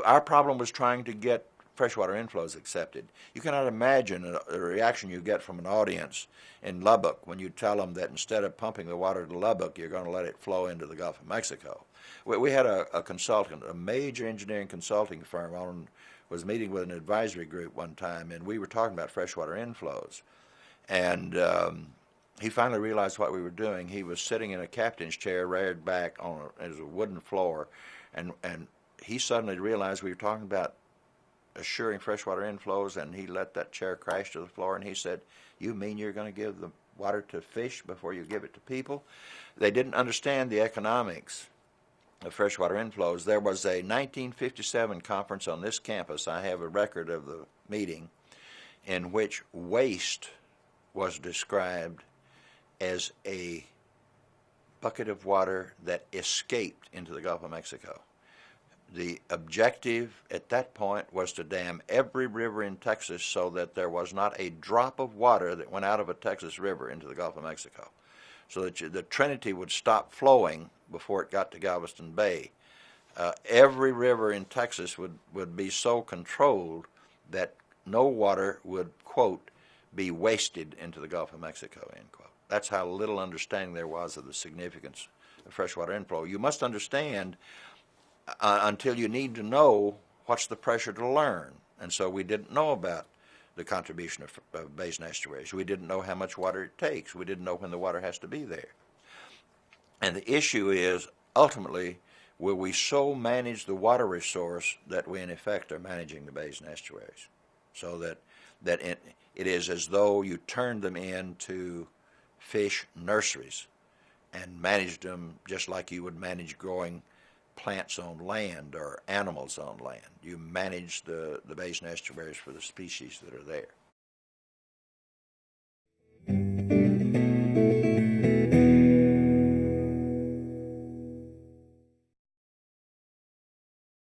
Our problem was trying to get freshwater inflows accepted. You cannot imagine a reaction you get from an audience in Lubbock when you tell them that instead of pumping the water to Lubbock, you're going to let it flow into the Gulf of Mexico. We had a consultant, a major engineering consulting firm, was meeting with an advisory group one time, and we were talking about freshwater inflows. And he finally realized what we were doing. He was sitting in a captain's chair, reared back on a wooden floor, and he suddenly realized we were talking about assuring freshwater inflows, and he let that chair crash to the floor, and he said, "You mean you're going to give the water to fish before you give it to people?" They didn't understand the economics of freshwater inflows. There was a 1957 conference on this campus. I have a record of the meeting in which waste was described as a bucket of water that escaped into the Gulf of Mexico. The objective at that point was to dam every river in Texas so that there was not a drop of water that went out of a Texas river into the Gulf of Mexico, so that the Trinity would stop flowing before it got to Galveston Bay. Every river in Texas would be so controlled that no water would, quote, be wasted into the Gulf of Mexico, end quote. That's how little understanding there was of the significance of freshwater inflow. You must understand until you need to know what's the pressure to learn. And so we didn't know about the contribution of basin estuaries. We didn't know how much water it takes. We didn't know when the water has to be there. And the issue is, ultimately, will we so manage the water resource that we, in effect, are managing the basin estuaries? So that it is as though you turned them into fish nurseries and managed them just like you would manage growing plants on land or animals on land. You manage the basin estuaries for the species that are there.